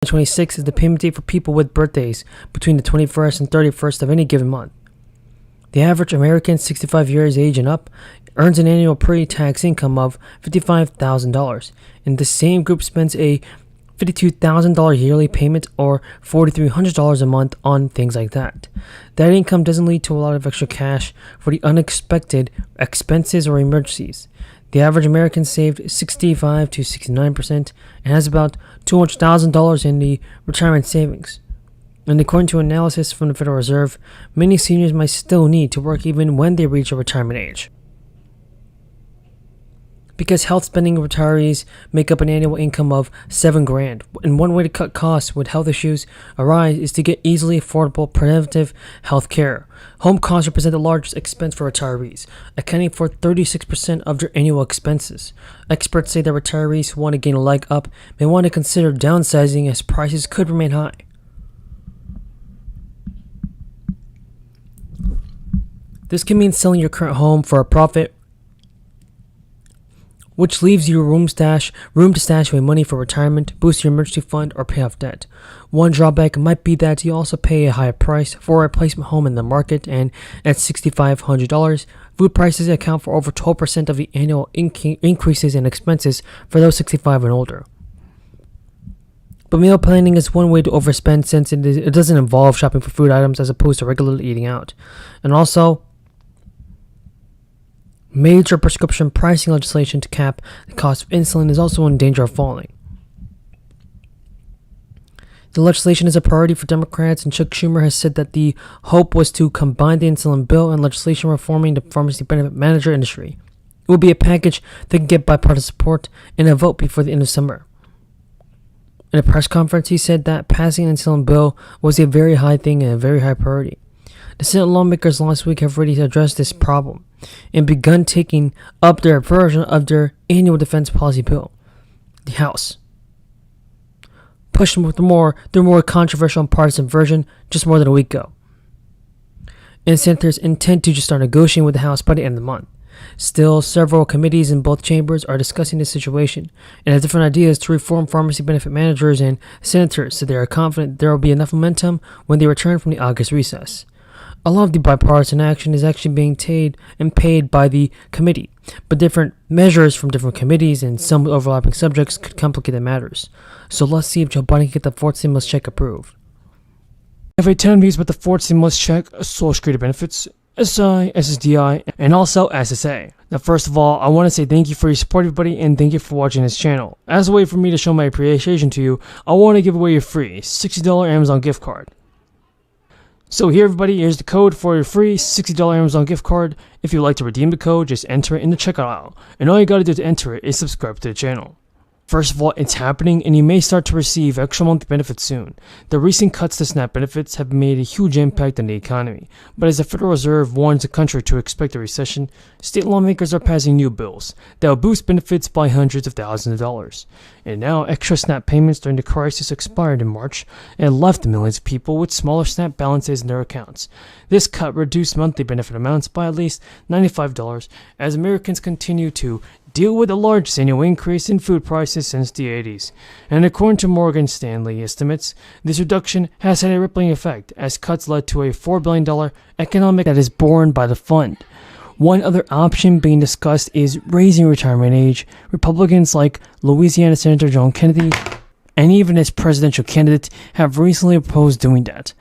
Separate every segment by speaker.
Speaker 1: 26 is the payment date for people with birthdays between the 21st and 31st of any given month. The average American 65 years age and up earns an annual pre-tax income of $55,000, and the same group spends a $52,000 yearly payment or $4,300 a month on things like that. That income doesn't lead to a lot of extra cash for the unexpected expenses or emergencies. The average American saved 65 to 69% and has about $200,000 in the retirement savings. And according to analysis from the Federal Reserve, many seniors might still need to work even when they reach a retirement age. Because health spending retirees make up an annual income of $7,000, and one way to cut costs when health issues arise is to get easily affordable preventive health care. Home costs represent the largest expense for retirees, accounting for 36% of their annual expenses. Experts say that retirees who want to gain a leg up may want to consider downsizing as prices could remain high. This can mean selling your current home for a profit, which leaves you room to stash away money for retirement, boost your emergency fund, or pay off debt. One drawback might be that you also pay a higher price for a replacement home in the market, and at $6,500, food prices account for over 12% of the annual increases in expenses for those 65 and older. But meal planning is one way to overspend since it doesn't involve shopping for food items as opposed to regularly eating out. And also, major prescription pricing legislation to cap the cost of insulin is also in danger of falling. The legislation is a priority for Democrats, and Chuck Schumer has said that the hope was to combine the insulin bill and legislation reforming the pharmacy benefit manager industry. It will be a package that can get bipartisan support and a vote before the end of summer. In a press conference, he said that passing an insulin bill was a very high thing and a very high priority. The Senate lawmakers last week have already addressed this problem and begun taking up their version of their annual defense policy bill. The House pushed with their more controversial and partisan version just more than a week ago. And senators intend to just start negotiating with the House by the end of the month. Still, several committees in both chambers are discussing this situation and have different ideas to reform pharmacy benefit managers, and senators said they are confident there will be enough momentum when they return from the August recess. A lot of the bipartisan action is actually being paid by the committee, but different measures from different committees and some overlapping subjects could complicate the matters. So let's see if Joe Biden can get the fourth stimulus check approved. I have a ton of news about the fourth stimulus check, Social Security benefits, SSI, SSDI, and also SSA. Now, first of all, I want to say thank you for your support, everybody, and thank you for watching this channel. As a way for me to show my appreciation to you, I want to give away a free $60 Amazon gift card. So here, everybody, here's the code for your free $60 Amazon gift card. If you'd like to redeem the code, just enter it in the checkout aisle. And all you gotta do to enter it is subscribe to the channel. First of all, it's happening, and you may start to receive extra monthly benefits soon. The recent cuts to SNAP benefits have made a huge impact on the economy, but as the Federal Reserve warns the country to expect a recession, state lawmakers are passing new bills that will boost benefits by hundreds of thousands of dollars. And now, extra SNAP payments during the crisis expired in March and left millions of people with smaller SNAP balances in their accounts. This cut reduced monthly benefit amounts by at least $95 as Americans continue to deal with the largest annual increase in food prices since the 80s. And according to Morgan Stanley estimates, this reduction has had a rippling effect as cuts led to a $4 billion economic that is borne by the fund. One other option being discussed is raising retirement age. Republicans like Louisiana Senator John Kennedy and even his presidential candidate have recently proposed doing that.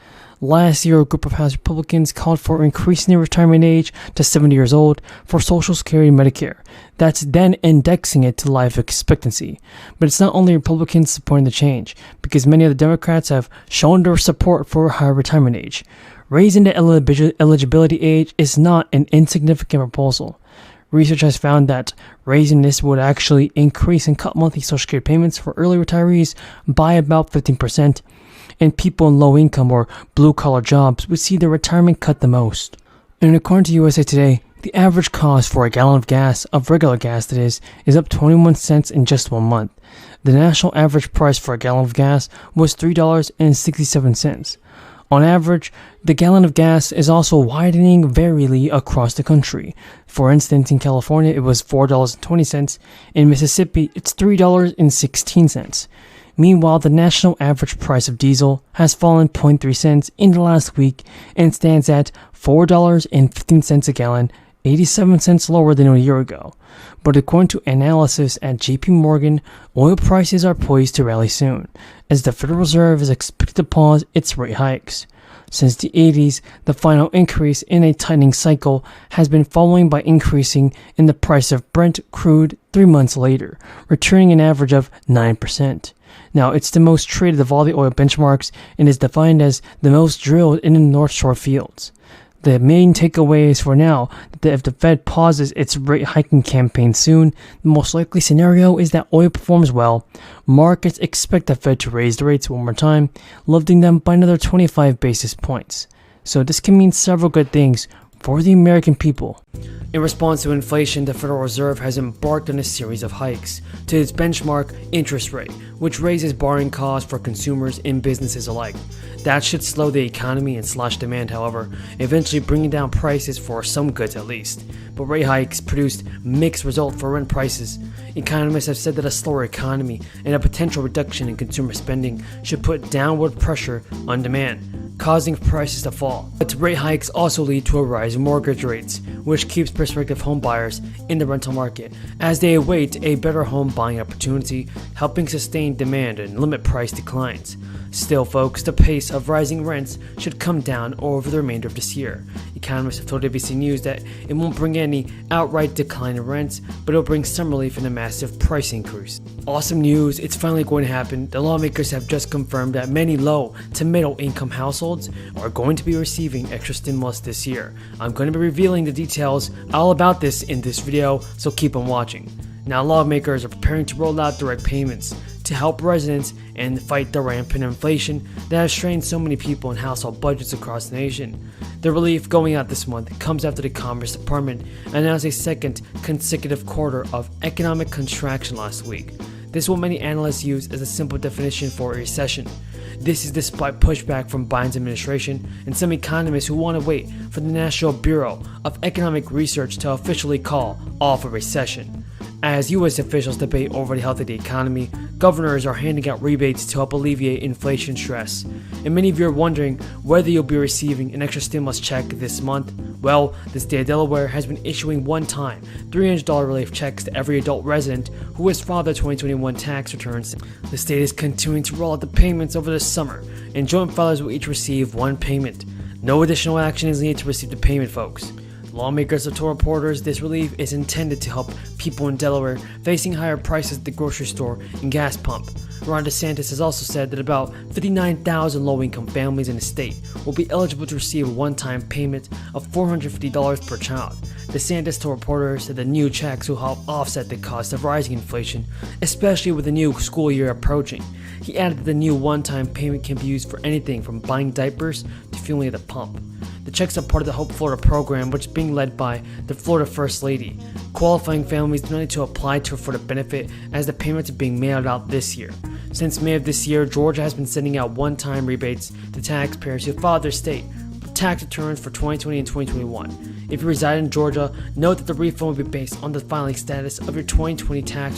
Speaker 1: Last year, a group of House Republicans called for increasing the retirement age to 70 years old for Social Security and Medicare. That's then indexing it to life expectancy. But it's not only Republicans supporting the change, because many of the Democrats have shown their support for a higher retirement age. Raising the eligibility age is not an insignificant proposal. Research has found that raising this would actually increase and cut monthly Social Security payments for early retirees by about 15%. And people in low-income or blue-collar jobs would see their retirement cut the most. And according to USA Today, the average cost for a gallon of regular gas that is up 21 cents in just 1 month. The national average price for a gallon of gas was $3.67. On average, the gallon of gas is also widening variably across the country. For instance, in California, it was $4.20. In Mississippi, it's $3.16. Meanwhile, the national average price of diesel has fallen 0.3 cents in the last week and stands at $4.15 a gallon, 87 cents lower than a year ago. But according to analysis at JP Morgan, oil prices are poised to rally soon, as the Federal Reserve is expected to pause its rate hikes. Since the 80s, the final increase in a tightening cycle has been followed by increasing in the price of Brent crude 3 months later, returning an average of 9%. Now, it's the most traded of all the oil benchmarks and is defined as the most drilled in the North Shore fields. The main takeaway is for now that if the Fed pauses its rate hiking campaign soon, the most likely scenario is that oil performs well. Markets expect the Fed to raise the rates one more time, lifting them by another 25 basis points. So this can mean several good things for the American people. In response to inflation, the Federal Reserve has embarked on a series of hikes to its benchmark interest rate, which raises borrowing costs for consumers and businesses alike. That should slow the economy and slash demand, however, eventually bringing down prices for some goods at least. But rate hikes produced mixed results for rent prices. Economists have said that a slower economy and a potential reduction in consumer spending should put downward pressure on demand, causing prices to fall. But rate hikes also lead to a rise in mortgage rates, which keeps prospective home buyers in the rental market as they await a better home buying opportunity, helping sustain demand and limit price declines. Still, folks, the pace of rising rents should come down over the remainder of this year. Economists have told ABC News that it won't bring any outright decline in rents, but it'll bring some relief in a massive price increase. Awesome news, it's finally going to happen. The lawmakers have just confirmed that many low to middle income households are going to be receiving extra stimulus this year. I'm going to be revealing the details all about this in this video, so keep on watching. Now, lawmakers are preparing to roll out direct payments to help residents and fight the rampant inflation that has strained so many people and household budgets across the nation. The relief going out this month comes after the Commerce Department announced a second consecutive quarter of economic contraction last week. This is what many analysts use as a simple definition for a recession. This is despite pushback from Biden's administration and some economists who want to wait for the National Bureau of Economic Research to officially call off a recession. As U.S. officials debate over the health of the economy, governors are handing out rebates to help alleviate inflation stress. And many of you are wondering whether you'll be receiving an extra stimulus check this month. Well, the state of Delaware has been issuing one-time $300 relief checks to every adult resident who has filed their 2021 tax returns. The state is continuing to roll out the payments over the summer, and joint filers will each receive one payment. No additional action is needed to receive the payment, folks. Lawmakers have told reporters this relief is intended to help people in Delaware facing higher prices at the grocery store and gas pump. Ron DeSantis has also said that about 59,000 low-income families in the state will be eligible to receive a one-time payment of $450 per child. DeSantis told reporters that the new checks will help offset the cost of rising inflation, especially with the new school year approaching. He added that the new one-time payment can be used for anything from buying diapers to fueling at the pump. The checks are part of the Hope Florida program, which is being led by the Florida First Lady. Qualifying families do not need to apply for the benefit, as the payments are being mailed out this year. Since May of this year, Georgia has been sending out one-time rebates to taxpayers who filed their state tax returns for 2020 and 2021. If you reside in Georgia, note that the refund will be based on the filing status of your 2020 tax return.